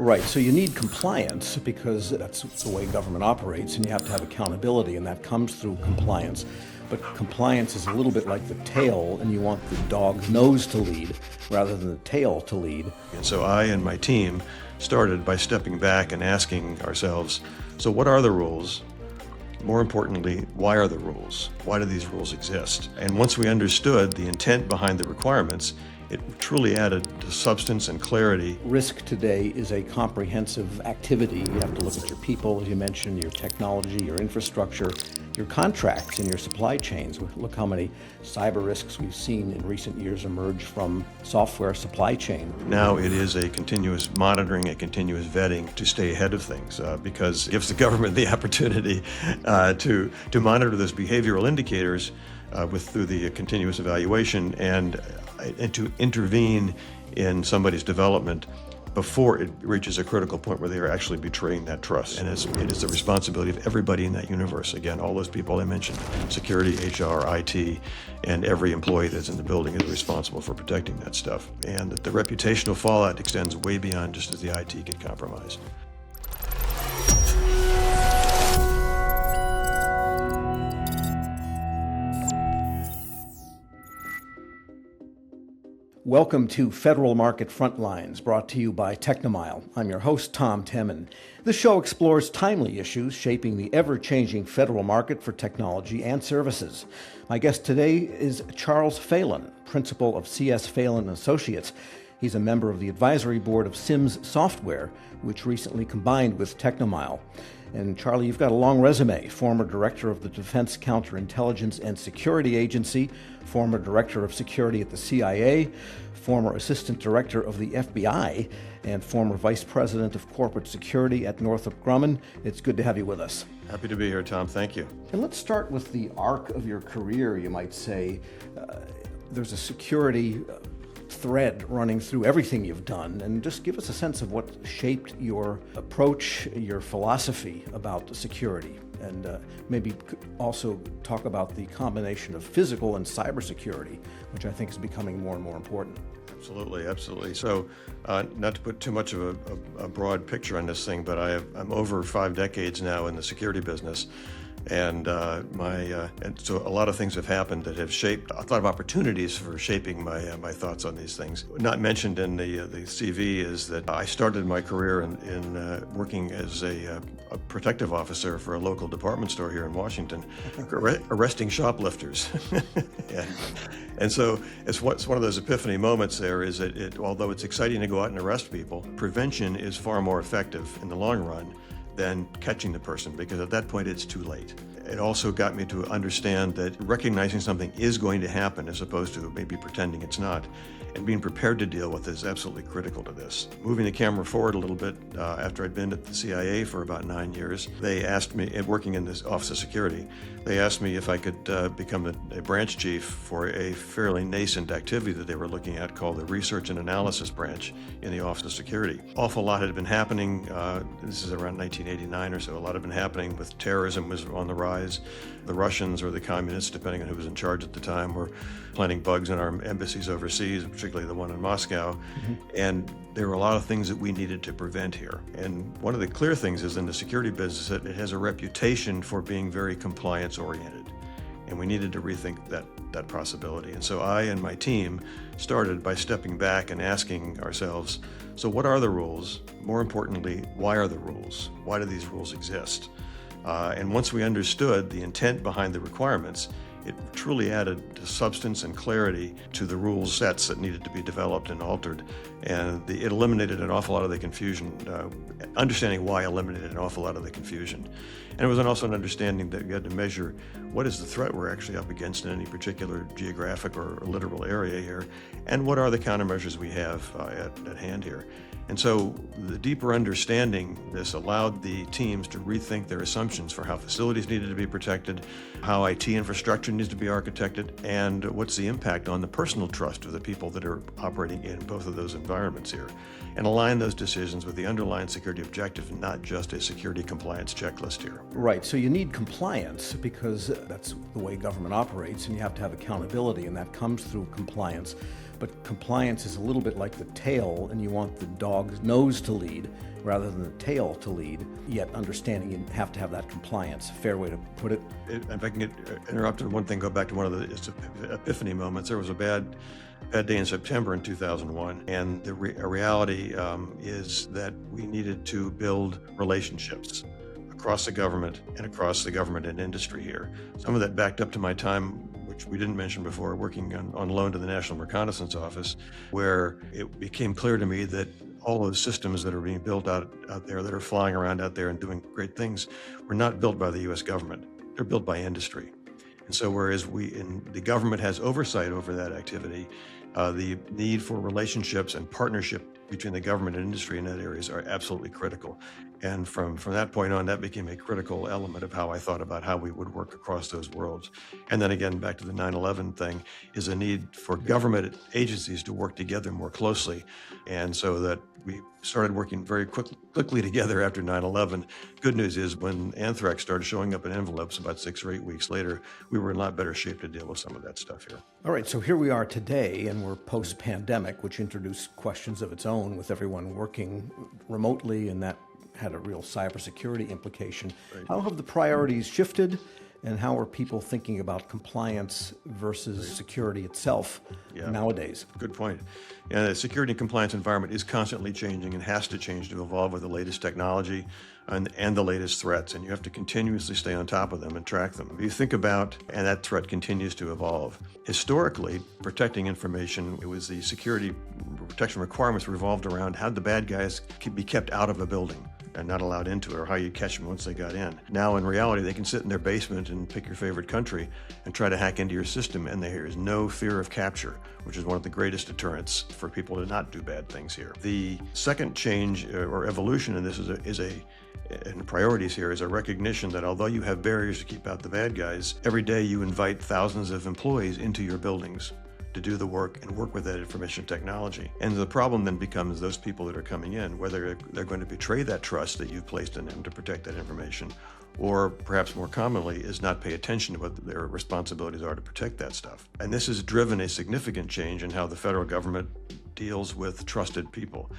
Right, so you need compliance because that's the way government operates, and you have to have accountability, and that comes through compliance. But compliance is a little bit like the tail, and you want the dog's nose to lead rather than the tail to lead. And so I and my team started by stepping back and asking ourselves, so what are the rules? More importantly, why are the rules? Why do these rules exist? And once we understood the intent behind the requirements, it truly added to substance and clarity. Risk today is a comprehensive activity. You have to look at your people, as you mentioned, your technology, your infrastructure, your contracts, and your supply chains. Look how many cyber risks we've seen in recent years emerge from software supply chain. Now it is a continuous monitoring, a continuous vetting to stay ahead of things because it gives the government the opportunity to monitor those behavioral indicators through the continuous evaluation and to intervene in somebody's development before it reaches a critical point where they are actually betraying that trust. And it is the responsibility of everybody in that universe. Again, all those people I mentioned, security, HR, IT, and every employee that's in the building is responsible for protecting that stuff. And that the reputational fallout extends way beyond just as the IT get compromised. Welcome to Federal Market Frontlines, brought to you by TechnoMile. I'm your host, Tom Temin. This show explores timely issues shaping the ever-changing federal market for technology and services. My guest today is Charles Phalen, principal of C.S. Phalen Associates. He's a member of the advisory board of Sims Software, which recently combined with TechnoMile. And Charlie, you've got a long resume. Former director of the Defense Counterintelligence and Security Agency, former director of security at the CIA, former assistant director of the FBI, and former vice president of corporate security at Northrop Grumman. It's good to have you with us. Happy to be here, Tom. Thank you. And let's start with the arc of your career, you might say. There's a security thread running through everything you've done, and just give us a sense of what shaped your approach, your philosophy about security, and maybe also talk about the combination of physical and cybersecurity, which I think is becoming more and more important. Absolutely, absolutely. So, not to put too much of a broad picture on this thing, but I'm over 5 decades now in the security business. And and so a lot of things have happened that have shaped a lot of opportunities for shaping my thoughts on these things. Not mentioned in the CV is that I started my career in working as a protective officer for a local department store here in Washington, arresting shoplifters. And so it's one of those epiphany moments there is that although it's exciting to go out and arrest people, prevention is far more effective in the long run than catching the person, because at that point it's too late. It also got me to understand that recognizing something is going to happen as opposed to maybe pretending it's not, and being prepared to deal with it is absolutely critical to this. Moving the camera forward a little bit, after I'd been at the CIA for about 9 years, they asked me, working in this Office of Security, they asked me if I could become a branch chief for a fairly nascent activity that they were looking at called the Research and Analysis Branch in the Office of Security. Awful lot had been happening. This is around 1989 or so. A lot had been happening with terrorism was on the rise. The Russians or the communists, depending on who was in charge at the time, were planting bugs in our embassies overseas, particularly the one in Moscow. Mm-hmm. And there were a lot of things that we needed to prevent here. And one of the clear things is in the security business that it has a reputation for being very compliance-oriented. And we needed to rethink that possibility. And so I and my team started by stepping back and asking ourselves, so what are the rules? More importantly, why are the rules? Why do these rules exist? And once we understood the intent behind the requirements, it truly added to substance and clarity to the rule sets that needed to be developed and altered. And it eliminated an awful lot of the confusion. Understanding why eliminated an awful lot of the confusion. And it was also an understanding that we had to measure what is the threat we're actually up against in any particular geographic or literal area here, and what are the countermeasures we have at hand here. And so the deeper understanding this allowed the teams to rethink their assumptions for how facilities needed to be protected, how IT infrastructure needs to be architected, and what's the impact on the personal trust of the people that are operating in both of those environments here, and align those decisions with the underlying security objective, not just a security compliance checklist here. Right, so you need compliance because that's the way government operates, and you have to have accountability, and that comes through compliance. but compliance is a little bit like the tail, and you want the dog's nose to lead rather than the tail to lead, yet understanding you have to have that compliance. Fair way to put it. If I can get interrupted, one thing, go back to one of the epiphany moments. There was a bad day in September in 2001, and the reality is that we needed to build relationships across the government and industry here. Some of that backed up to my time, which we didn't mention before, working on loan to the National Reconnaissance Office, where it became clear to me that all those systems that are being built out there, that are flying around out there and doing great things, were not built by the U.S. government. They're built by industry. And so whereas the government has oversight over that activity, the need for relationships and partnership between the government and industry in that areas are absolutely critical. And from that point on, that became a critical element of how I thought about how we would work across those worlds. And then again, back to the 9/11 thing, is a need for government agencies to work together more closely. And so that we started working very quickly together after 9/11. Good news is when anthrax started showing up in envelopes about 6 or 8 weeks later, we were in a lot better shape to deal with some of that stuff here. All right, so here we are today, and we're post-pandemic, which introduced questions of its own with everyone working remotely, and that had a real cybersecurity implication. Right. How have the priorities shifted, and how are people thinking about compliance versus security itself nowadays? Good point. Yeah, the security and compliance environment is constantly changing and has to change to evolve with the latest technology and the latest threats, and you have to continuously stay on top of them and track them. If you think about, and that threat continues to evolve. Historically, protecting information, it was the security protection requirements revolved around how the bad guys could be kept out of a building and not allowed into it, or how you catch them once they got in. Now, in reality, they can sit in their basement and pick your favorite country and try to hack into your system, and there is no fear of capture, which is one of the greatest deterrents for people to not do bad things here. The second change or evolution in this and priorities here is a recognition that although you have barriers to keep out the bad guys, every day you invite thousands of employees into your buildings to do the work and work with that information technology. And the problem then becomes those people that are coming in, whether they're going to betray that trust that you've placed in them to protect that information, or perhaps more commonly is not pay attention to what their responsibilities are to protect that stuff. And this has driven a significant change in how the federal government deals with trusted people.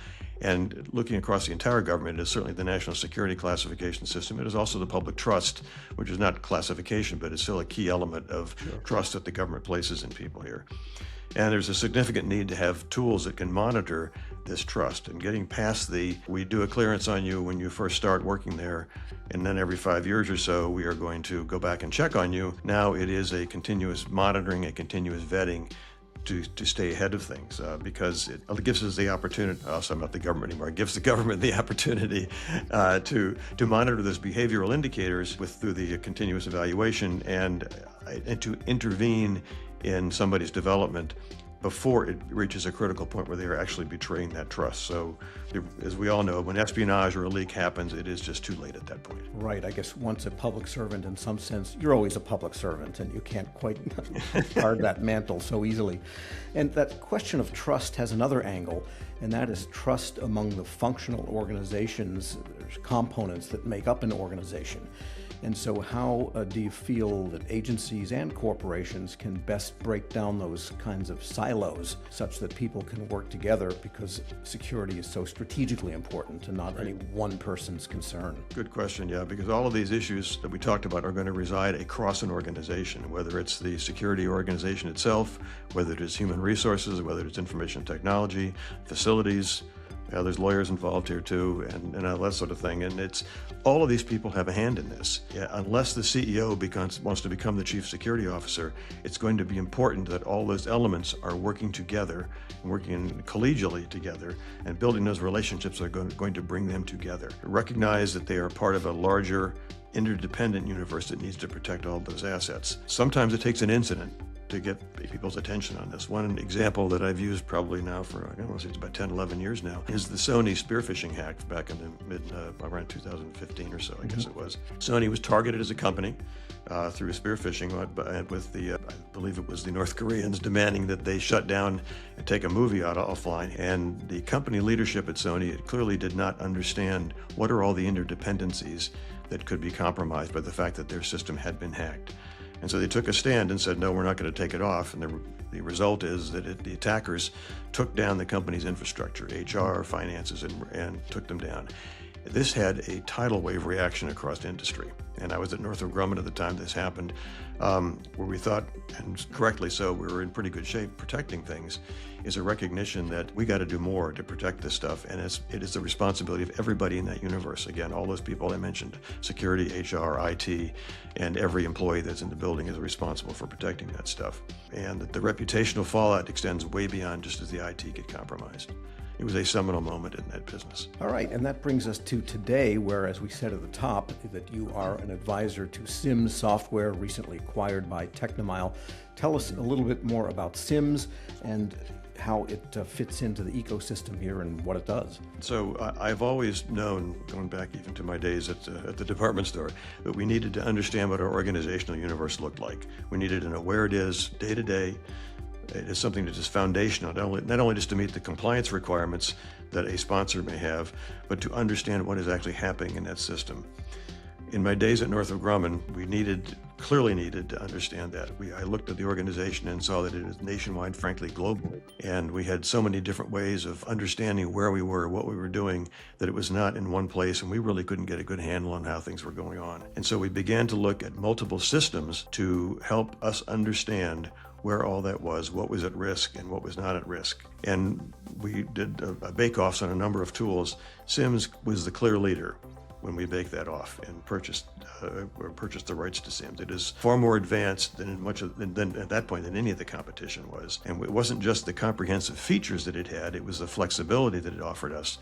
And looking across the entire government, it is certainly the National Security Classification System. It is also the public trust, which is not classification, but is still a key element of trust that the government places in people here. And there's a significant need to have tools that can monitor this trust. And getting past we do a clearance on you when you first start working there, and then every 5 years or so, we are going to go back and check on you. Now it is a continuous monitoring, a continuous vetting, to stay ahead of things, because it gives us the opportunity, also I'm not the government anymore, it gives the government the opportunity to monitor those behavioral indicators through the continuous evaluation and to intervene in somebody's development before it reaches a critical point where they are actually betraying that trust. So as we all know, when espionage or a leak happens, it is just too late at that point. Right. I guess once a public servant, in some sense, you're always a public servant, and you can't quite guard that mantle so easily. And that question of trust has another angle, and that is trust among the functional organizations, components that make up an organization. And so how do you feel that agencies and corporations can best break down those kinds of silos such that people can work together, because security is so strategically important and not any one person's concern? Good question, yeah, because all of these issues that we talked about are going to reside across an organization, whether it's the security organization itself, whether it is human resources, whether it's information technology, facilities. There's lawyers involved here too, and all that sort of thing. And it's all of these people have a hand in this. Unless the CEO wants to become the chief security officer, it's going to be important that all those elements are working together and working collegially together, and building those relationships are going to bring them together. Recognize that they are part of a larger interdependent universe that needs to protect all those assets. Sometimes it takes an incident to get people's attention on this. One example that I've used probably now for, I don't know, it's about 10, 11 years now, is the Sony spear phishing hack back in the around 2015 or so, I guess it was. Sony was targeted as a company through spear phishing with I believe it was the North Koreans demanding that they shut down and take a movie offline. And the company leadership at Sony clearly did not understand what are all the interdependencies that could be compromised by the fact that their system had been hacked. And so they took a stand and said, no, we're not going to take it off. And the result is that the attackers took down the company's infrastructure, HR, finances, and took them down. This had a tidal wave reaction across industry. And I was at Northrop Grumman at the time this happened, where we thought, and correctly so, we were in pretty good shape protecting things, is a recognition that we got to do more to protect this stuff. And it is the responsibility of everybody in that universe. Again, all those people I mentioned, security, HR, IT, and every employee that's in the building is responsible for protecting that stuff. And that the reputational fallout extends way beyond just as the IT get compromised. It was a seminal moment in that business. All right, and that brings us to today, where, as we said at the top, that you are an advisor to SIMS Software, recently acquired by TechnoMile. Tell us a little bit more about SIMS and how it fits into the ecosystem here and what it does. So I've always known, going back even to my days at the department store, that we needed to understand what our organizational universe looked like. We needed to know where it is day to day. It is something that is foundational, not only just to meet the compliance requirements that a sponsor may have, but to understand what is actually happening in that system. In my days at Northrop Grumman, we clearly needed to understand that. I looked at the organization and saw that it is nationwide, frankly, global. And we had so many different ways of understanding where we were, what we were doing, that it was not in one place, and we really couldn't get a good handle on how things were going on. And so we began to look at multiple systems to help us understand where all that was, what was at risk and what was not at risk. And we did a bake-offs on a number of tools. SIMS was the clear leader when we baked that off and purchased the rights to SIMS. It is far more advanced than at that point than any of the competition was. And it wasn't just the comprehensive features that it had, it was the flexibility that it offered us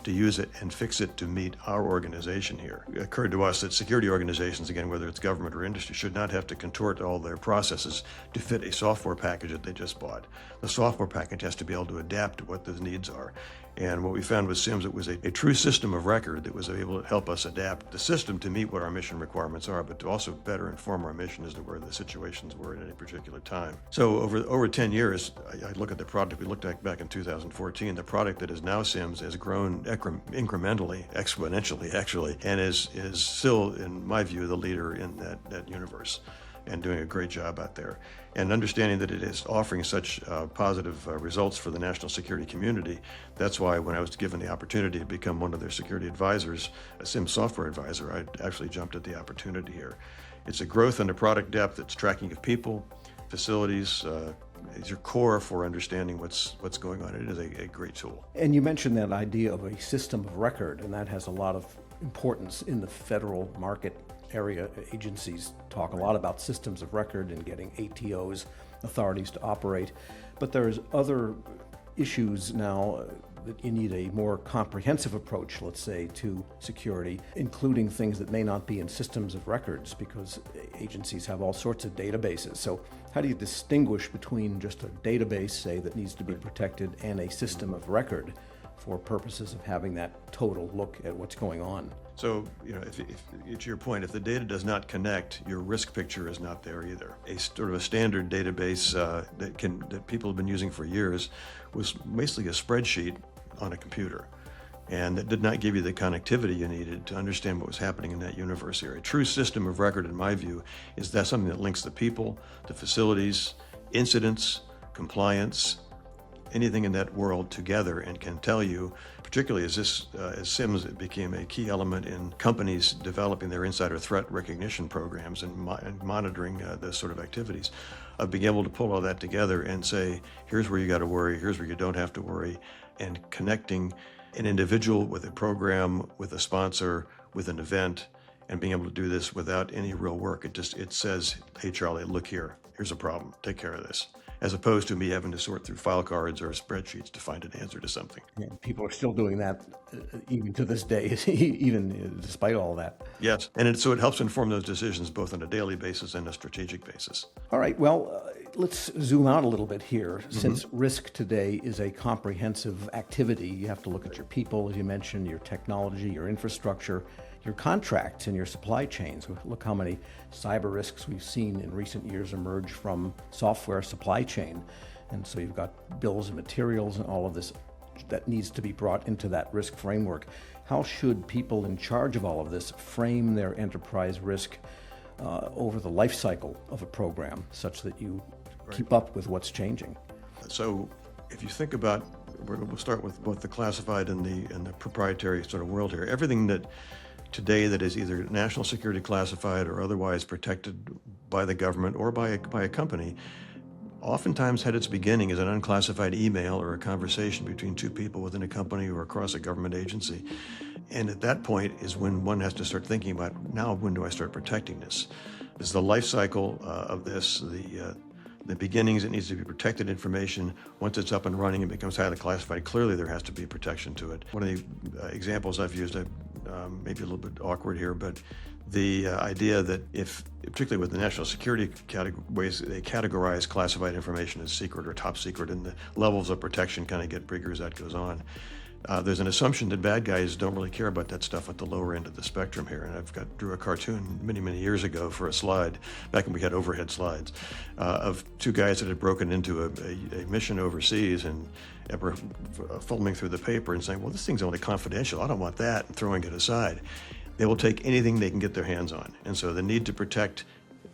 to use it and fix it to meet our organization here. It occurred to us that security organizations, again, whether it's government or industry, should not have to contort all their processes to fit a software package that they just bought. The software package has to be able to adapt to what those needs are. And what we found with SIMS, it was a true system of record that was able to help us adapt the system to meet what our mission requirements are, but to also better inform our mission as to where the situations were at any particular time. So over 10 years, I look at the product, we looked at back in 2014, the product that is now SIMS has grown incrementally, exponentially actually, and is still, in my view, the leader in that universe, and doing a great job out there. And understanding that it is offering such positive results for the national security community, that's why when I was given the opportunity to become one of their security advisors, a SIM software advisor, I actually jumped at the opportunity here. It's a growth and a product depth, it's tracking of people, facilities, is your core for understanding what's going on. It is a great tool. And you mentioned that idea of a system of record, and that has a lot of importance in the federal market area. Agencies talk a lot about systems of record and getting ATOs, authorities to operate, but there's other issues now that you need a more comprehensive approach, let's say, to security, including things that may not be in systems of records, because agencies have all sorts of databases. So how do you distinguish between just a database, say, that needs to be protected and a system of record for purposes of having that total look at what's going on? So, if to your point, if the data does not connect, your risk picture is not there either. A sort of a standard database that people have been using for years was basically a spreadsheet on a computer, and that did not give you the connectivity you needed to understand what was happening in that universe here. A true system of record, in my view, is that something that links the people, the facilities, incidents, compliance, anything in that world together, and can tell you, particularly as SIMS became a key element in companies developing their insider threat recognition programs and monitoring those sort of activities, of being able to pull all that together and say, here's where you got to worry, here's where you don't have to worry, and connecting an individual with a program, with a sponsor, with an event, and being able to do this without any real work. It says, hey Charlie, look here, here's a problem, take care of this. As opposed to me having to sort through file cards or spreadsheets to find an answer to something. Yeah, people are still doing that even to this day, even despite all that. Yes, and so it helps inform those decisions both on a daily basis and a strategic basis. All right, well, let's zoom out a little bit here. Since risk today is a comprehensive activity, you have to look at your people, as you mentioned, your technology, your infrastructure, your contracts, and your supply chains. Look how many cyber risks we've seen in recent years emerge from software supply chain. And so you've got bills and materials and all of this that needs to be brought into that risk framework. How should people in charge of all of this frame their enterprise risk over the life cycle of a program, such that you keep up with what's changing. So if you think about, we'll start with both the classified and the proprietary sort of world here. Everything that today that is either national security classified or otherwise protected by the government or by a company, oftentimes had its beginning as an unclassified email or a conversation between two people within a company or across a government agency. And at that point is when one has to start thinking about, now when do I start protecting this? This is the life cycle of this, the beginnings. It needs to be protected information. Once it's up and running, it becomes highly classified. Clearly, there has to be protection to it. One of the examples I've used, maybe a little bit awkward here, but the idea that if, particularly with the national security ways, they categorize classified information as secret or top secret, and the levels of protection kind of get bigger as that goes on. There's an assumption that bad guys don't really care about that stuff at the lower end of the spectrum here. And drew a cartoon many years ago for a slide, back when we had overhead slides, of two guys that had broken into a mission overseas and were filming through the paper and saying, well, this thing's only confidential, I don't want that, and throwing it aside. They will take anything they can get their hands on. And so the need to protect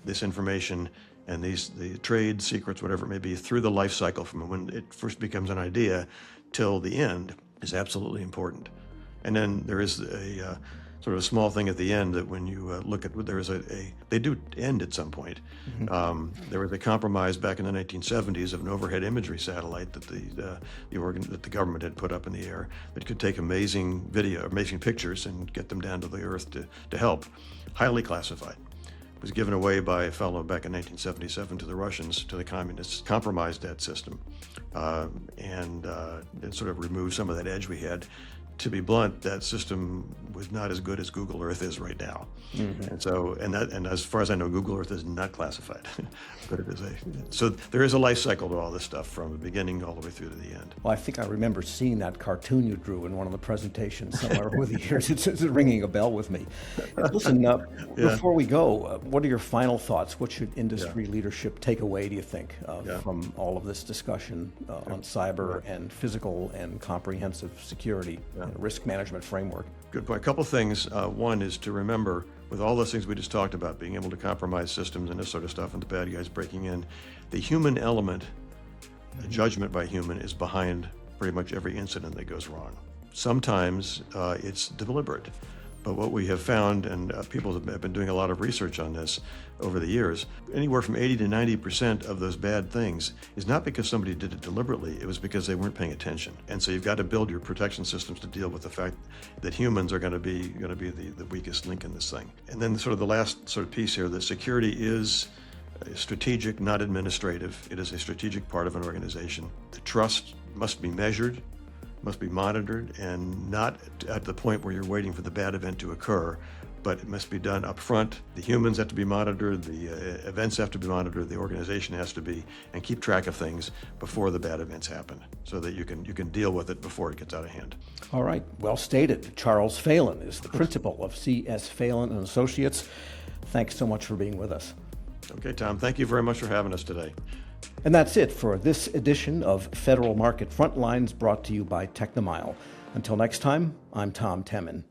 this information and the trade secrets, whatever it may be, through the life cycle from when it first becomes an idea till the end is absolutely important. And then there is a sort of a small thing at the end that when you look at, they do end at some point. Mm-hmm. There was a compromise back in the 1970s of an overhead imagery satellite that the government had put up in the air that could take amazing pictures and get them down to the earth to help. Highly classified. It was given away by a fellow back in 1977 to the Russians, to the communists, compromised that system, and sort of removed some of that edge we had. To be blunt, that system was not as good as Google Earth is right now. Mm-hmm. And as far as I know, Google Earth is not classified, but it is so there is a life cycle to all this stuff from the beginning all the way through to the end. Well, I think I remember seeing that cartoon you drew in one of the presentations somewhere over the years. It's ringing a bell with me. Listen, before we go, what are your final thoughts? What should industry leadership take away, do you think, from all of this discussion on cyber and physical and comprehensive security? Risk management framework. Good point. A couple things. One is to remember, with all those things we just talked about, being able to compromise systems and this sort of stuff, and the bad guys breaking in, the human element, the judgment by human, is behind pretty much every incident that goes wrong. Sometimes it's deliberate. But what we have found, and people have been doing a lot of research on this over the years, anywhere from 80 to 90% of those bad things is not because somebody did it deliberately, it was because they weren't paying attention. And so you've got to build your protection systems to deal with the fact that humans are going to be the weakest link in this thing. And then sort of the last sort of piece here, that security is strategic, not administrative. It is a strategic part of an organization. The trust must be measured, must be monitored, and not at the point where you're waiting for the bad event to occur, but it must be done up front. The humans have to be monitored, the events have to be monitored, the organization has to be, and keep track of things before the bad events happen so that you can deal with it before it gets out of hand. All right, well stated. Charles Phalen is the principal of C.S. Phalen and Associates. Thanks so much for being with us. Okay, Tom, thank you very much for having us today. And that's it for this edition of Federal Market Frontlines, brought to you by TechnoMile. Until next time, I'm Tom Temin.